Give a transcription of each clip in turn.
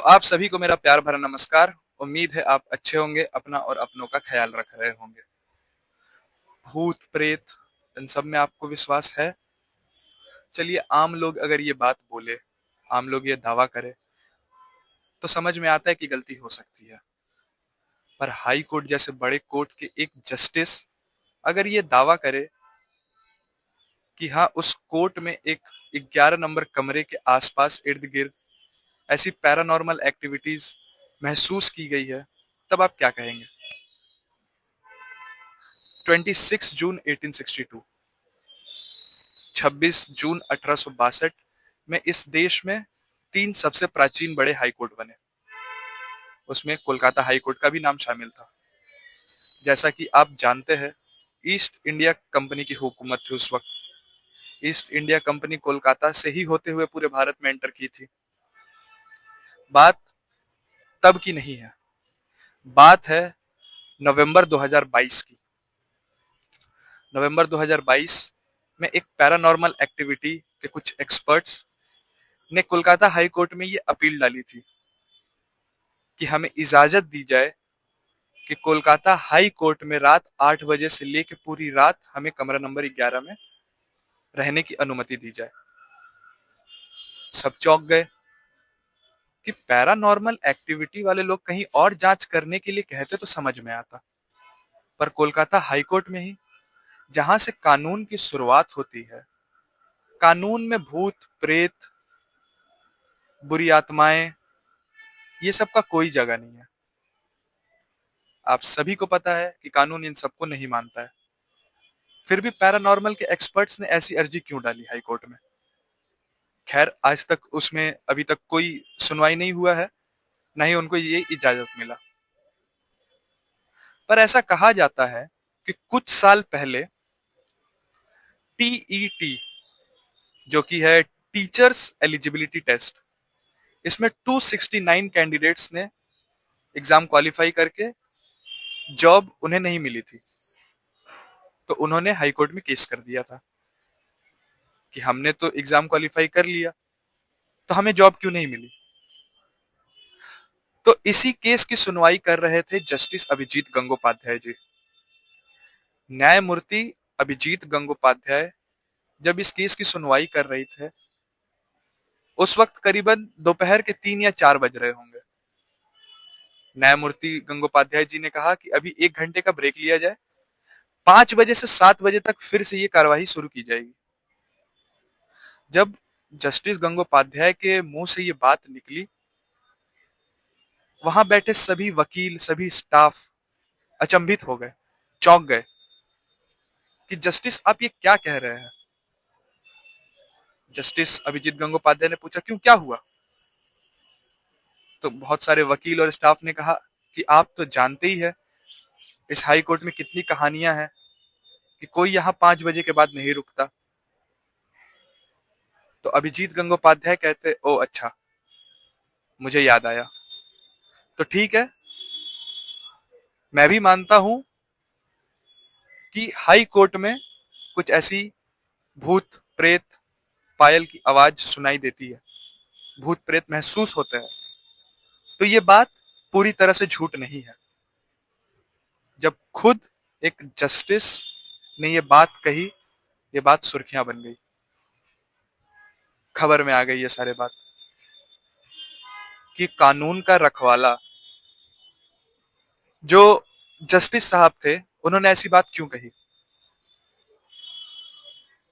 तो आप सभी को मेरा प्यार भरा नमस्कार। उम्मीद है आप अच्छे होंगे, अपना और अपनों का ख्याल रख रहे होंगे। भूत प्रेत इन सब में आपको विश्वास है? चलिए, आम लोग अगर ये बात बोले, आम लोग ये दावा करे, तो समझ में आता है कि गलती हो सकती है। पर हाई कोर्ट जैसे बड़े कोर्ट के एक जस्टिस अगर ये दावा करे कि हाँ, उस कोर्ट में एक 11 नंबर कमरे के आसपास इर्द गिर्द ऐसी पैरानॉर्मल एक्टिविटीज महसूस की गई है, तब आप क्या कहेंगे? 26 जून 1862, 26 जून 1862 में इस देश में तीन सबसे प्राचीन बड़े हाई कोर्ट बने। उसमें कोलकाता हाई कोर्ट का भी नाम शामिल था। जैसा कि आप जानते हैं, ईस्ट इंडिया कंपनी की हुकूमत थी उस वक्त। ईस्ट इंडिया कंपनी कोलकाता से ही होते हुए पूरे भारत में एंटर की थी। बात तब की नहीं है, बात है नवंबर 2022 की। नवंबर 2022 में एक पैरानॉर्मल एक्टिविटी के कुछ एक्सपर्ट्स ने कोलकाता हाई कोर्ट में ये अपील डाली थी कि हमें इजाजत दी जाए कि कोलकाता हाई कोर्ट में रात 8 बजे से लेकर पूरी रात हमें कमरा नंबर 11 में रहने की अनुमति दी जाए। सब चौंक गए कि पैरानॉर्मल एक्टिविटी वाले लोग कहीं और जांच करने के लिए कहते तो समझ में आता, पर कोलकाता हाई कोर्ट में ही, जहां से कानून की शुरुआत होती है, कानून में भूत प्रेत, बुरी आत्माएं, ये सब का कोई जगह नहीं है। आप सभी को पता है कि कानून इन सबको नहीं मानता है। फिर भी पैरानॉर्मल के एक्सपर्ट्स ने ऐसी अर्जी क्यों डाली हाई कोर्ट में? खैर, आज तक उसमें अभी तक कोई सुनवाई नहीं हुआ है, ना ही उनको ये इजाजत मिला। पर ऐसा कहा जाता है कि कुछ साल पहले टीईटी, जो कि है टीचर्स एलिजिबिलिटी टेस्ट, इसमें 269 कैंडिडेट्स ने एग्जाम क्वालिफाई करके जॉब उन्हें नहीं मिली थी। तो उन्होंने हाई कोर्ट में केस कर दिया था कि हमने तो एग्जाम क्वालिफाई कर लिया, तो हमें जॉब क्यों नहीं मिली? तो इसी केस की सुनवाई कर रहे थे जस्टिस अभिजीत गंगोपाध्याय जी। न्यायमूर्ति अभिजीत गंगोपाध्याय जब इस केस की सुनवाई कर रही थे, उस वक्त करीबन दोपहर के 3 या 4 बज रहे होंगे। न्यायमूर्ति गंगोपाध्याय जी ने कहा कि अभी 1 घंटे का ब्रेक लिया जाए, 5 बजे से 7 बजे तक फिर से ये कार्यवाही शुरू की जाएगी। जब जस्टिस गंगोपाध्याय के मुंह से ये बात निकली, वहां बैठे सभी वकील, सभी स्टाफ अचंभित हो गए, चौंक गए कि जस्टिस आप ये क्या कह रहे हैं? जस्टिस अभिजीत गंगोपाध्याय ने पूछा, क्यों, क्या हुआ? तो बहुत सारे वकील और स्टाफ ने कहा कि आप तो जानते ही है इस हाई कोर्ट में कितनी कहानियां हैं कि कोई यहाँ 5 बजे के बाद नहीं रुकता। तो अभिजीत गंगोपाध्याय कहते, ओ अच्छा, मुझे याद आया। तो ठीक है, मैं भी मानता हूं कि हाई कोर्ट में कुछ ऐसी भूत प्रेत पायल की आवाज सुनाई देती है, भूत प्रेत महसूस होते हैं। तो ये बात पूरी तरह से झूठ नहीं है। जब खुद एक जस्टिस ने ये बात कही, ये बात सुर्खियां बन गई, खबर में आ गई ये सारे बात कि कानून का रखवाला जो जस्टिस साहब थे, उन्होंने ऐसी बात क्यों कही।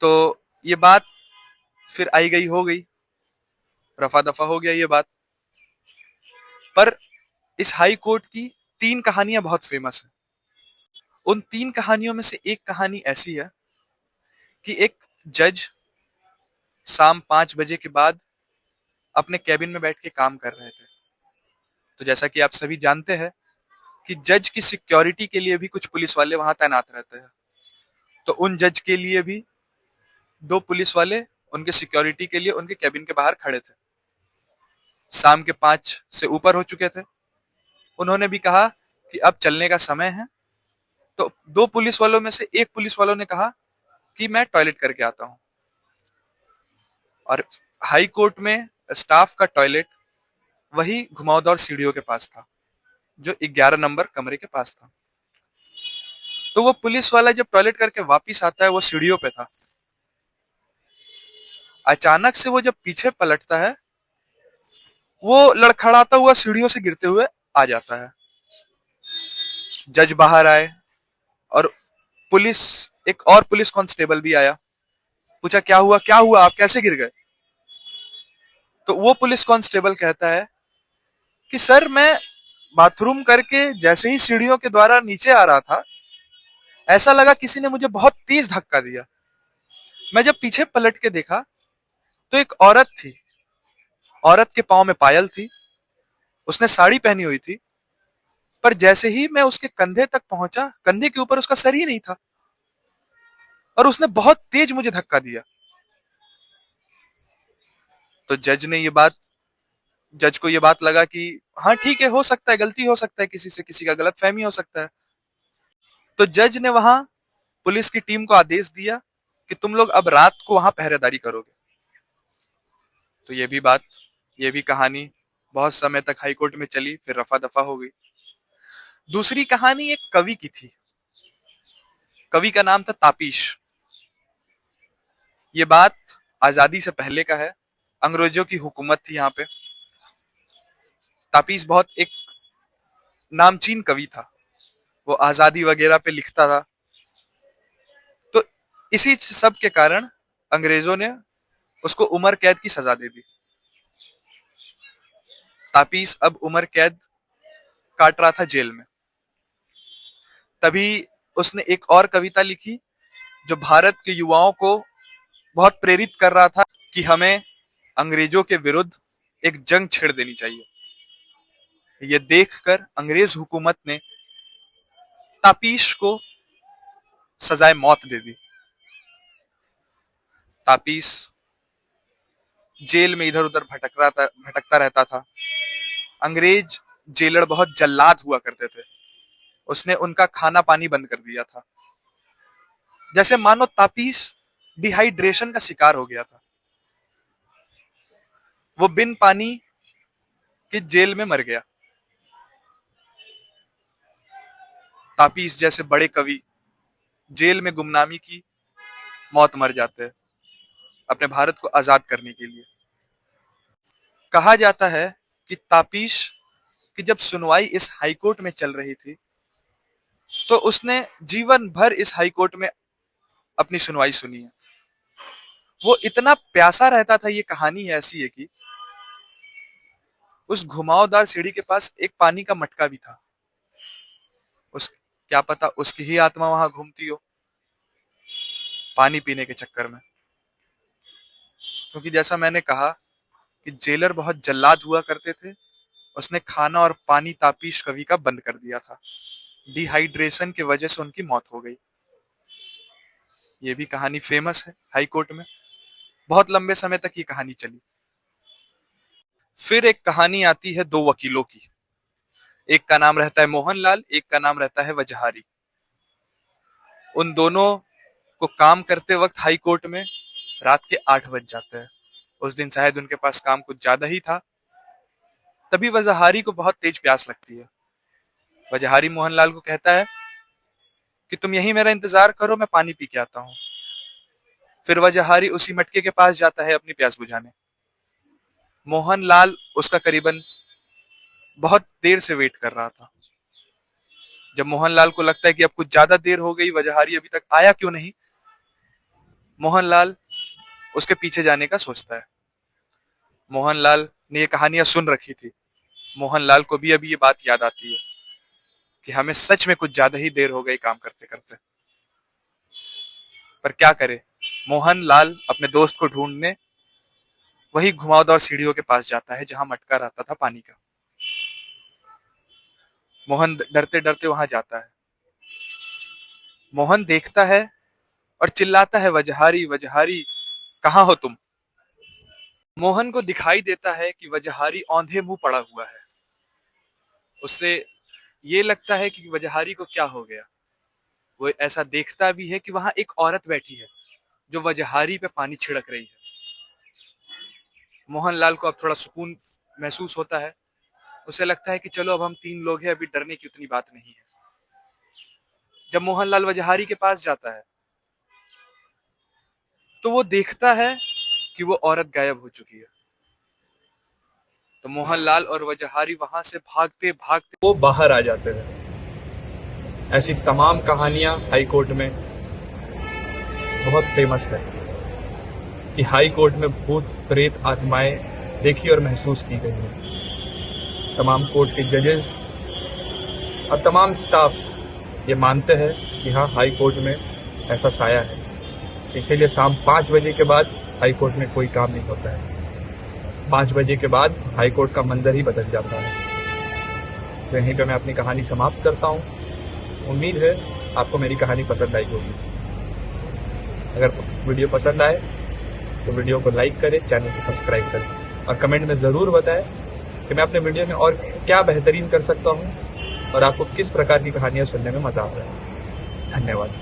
तो ये बात फिर आई गई हो गई, रफा दफा हो गया ये बात। पर इस हाई कोर्ट की 3 कहानियां बहुत फेमस है। उन 3 कहानियों में से एक कहानी ऐसी है कि एक जज शाम 5 बजे के बाद अपने कैबिन में बैठ के काम कर रहे थे। तो जैसा कि आप सभी जानते हैं कि जज की सिक्योरिटी के लिए भी कुछ पुलिस वाले वहां तैनात रहते हैं। तो उन जज के लिए भी 2 पुलिस वाले उनके सिक्योरिटी के लिए उनके कैबिन के बाहर खड़े थे। शाम के 5 से ऊपर हो चुके थे। उन्होंने भी कहा कि अब चलने का समय है। तो 2 पुलिस वालों में से एक पुलिस वालों ने कहा कि मैं टॉयलेट करके आता हूं। और हाई कोर्ट में स्टाफ का टॉयलेट वही घुमावदार सीढ़ियों के पास था, जो 11 नंबर कमरे के पास था। तो वो पुलिस वाला जब टॉयलेट करके वापिस आता है, वो सीढ़ियों पे था। अचानक से वो जब पीछे पलटता है, वो लड़खड़ाता हुआ सीढ़ियों से गिरते हुए आ जाता है। जज बाहर आए और पुलिस एक और पुलिस कांस्टेबल भी आया। पूछा क्या हुआ, क्या हुआ, आप कैसे गिर गए? तो वो पुलिस कांस्टेबल कहता है कि सर, मैं बाथरूम करके जैसे ही सीढ़ियों के द्वारा नीचे आ रहा था, ऐसा लगा किसी ने मुझे बहुत तेज धक्का दिया। मैं जब पीछे पलट के देखा तो एक औरत थी। औरत के पांव में पायल थी, उसने साड़ी पहनी हुई थी, पर जैसे ही मैं उसके कंधे तक पहुंचा, कंधे के ऊपर उसका सर ही नहीं था और उसने बहुत तेज मुझे धक्का दिया। तो जज को ये बात लगा कि हाँ ठीक है, हो सकता है, गलती हो सकता है, किसी से किसी का गलतफहमी हो सकता है। तो जज ने वहां पुलिस की टीम को आदेश दिया कि तुम लोग अब रात को वहां पहरेदारी करोगे। तो ये भी कहानी बहुत समय तक हाईकोर्ट में चली, फिर रफा दफा हो गई। दूसरी कहानी एक कवि की थी। कवि का नाम था तापीश। ये बात आजादी से पहले का है। अंग्रेजों की हुकूमत थी यहाँ पे। तापीश बहुत एक नामचीन कवि था। वो आजादी वगैरह पे लिखता था। तो इसी सब के कारण अंग्रेजों ने उसको उम्र कैद की सजा दे दी। तापीश अब उम्र कैद काट रहा था जेल में। तभी उसने एक और कविता लिखी जो भारत के युवाओं को बहुत प्रेरित कर रहा था कि हमें अंग्रेजों के विरुद्ध एक जंग छेड़ देनी चाहिए। ये देखकर अंग्रेज हुकूमत ने तापीश को सजाए मौत दे दी। तापीश जेल में इधर उधर भटकता रहता था। अंग्रेज जेलर बहुत जल्लाद हुआ करते थे। उसने उनका खाना पानी बंद कर दिया था। जैसे मानो तापीश डिहाइड्रेशन का शिकार हो गया था। वो बिन पानी के जेल में मर गया। तापीश जैसे बड़े कवि जेल में गुमनामी की मौत मर जाते हैं अपने भारत को आजाद करने के लिए। कहा जाता है कि तापीश की जब सुनवाई इस हाईकोर्ट में चल रही थी, तो उसने जीवन भर इस हाईकोर्ट में अपनी सुनवाई सुनी है। वो इतना प्यासा रहता था। ये कहानी ऐसी है कि उस घुमावदार सीढ़ी के पास एक पानी का मटका भी था। उस क्या पता उसकी ही आत्मा वहां घूमती हो पानी पीने के चक्कर में। क्योंकि जैसा मैंने कहा कि जेलर बहुत जल्लाद हुआ करते थे। उसने खाना और पानी तापीश कवि का बंद कर दिया था। डिहाइड्रेशन की वजह से उनकी मौत हो गई। ये भी कहानी फेमस है हाई कोर्ट में। बहुत लंबे समय तक ये कहानी चली। फिर एक कहानी आती है दो वकीलों की। एक का नाम रहता है मोहनलाल, एक का नाम रहता है वजहारी। उन दोनों को काम करते वक्त हाई कोर्ट में रात के 8 बज जाते हैं। उस दिन शायद उनके पास काम कुछ ज्यादा ही था। तभी वजहारी को बहुत तेज प्यास लगती है। वजहारी मोहनलाल को कहता है कि तुम यहीं मेरा इंतजार करो, मैं पानी पी के आता हूँ। फिर वजहारी उसी मटके के पास जाता है अपनी प्यास बुझाने। मोहनलाल उसका करीबन बहुत देर से वेट कर रहा था। जब मोहनलाल को लगता है कि अब कुछ ज्यादा देर हो गई, वजहारी अभी तक आया क्यों नहीं, मोहनलाल उसके पीछे जाने का सोचता है। मोहनलाल ने ये कहानियां सुन रखी थी। मोहनलाल को भी अभी ये बात याद आती है कि हमें सच में कुछ ज्यादा ही देर हो गई काम करते करते। पर क्या करे, मोहनलाल अपने दोस्त को ढूंढने वही घुमावदार सीढ़ियों के पास जाता है जहां मटका रहता था पानी का। मोहन डरते डरते वहां जाता है। मोहन देखता है और चिल्लाता है, वजहारी वजहारी, कहाँ हो तुम? मोहन को दिखाई देता है कि वजहारी औंधे मुंह पड़ा हुआ है। उससे ये लगता है कि वजहारी को क्या हो गया। वो ऐसा देखता भी है कि वहां एक औरत बैठी है जो वजहारी पे पानी छिड़क रही है। मोहनलाल को अब थोड़ा सुकून महसूस होता है। उसे लगता है कि चलो अब हम 3 लोग हैं, अभी डरने की उतनी बात नहीं है। जब मोहनलाल वजहारी के पास जाता है तो वो देखता है कि वो औरत गायब हो चुकी है। तो मोहनलाल और वजहारी वहां से भागते भागते वो बाहर आ जाते हैं। ऐसी तमाम कहानियां हाई कोर्ट में बहुत फेमस है कि हाई कोर्ट में भूत प्रेत आत्माएं देखी और महसूस की गई हैं। तमाम कोर्ट के जजेस और तमाम स्टाफ्स ये मानते हैं कि हाँ, हाई कोर्ट में ऐसा साया है। इसीलिए शाम 5 बजे के बाद हाई कोर्ट में कोई काम नहीं होता है। 5 बजे के बाद हाई कोर्ट का मंजर ही बदल जाता है। तो यहीं पे मैं अपनी कहानी समाप्त करता हूँ। उम्मीद है आपको मेरी कहानी पसंद आई होगी। अगर वीडियो पसंद आए तो वीडियो को लाइक करें, चैनल को सब्सक्राइब करें और कमेंट में ज़रूर बताएं कि मैं अपने वीडियो में और क्या बेहतरीन कर सकता हूँ और आपको किस प्रकार की कहानियाँ सुनने में मज़ा आता है। धन्यवाद।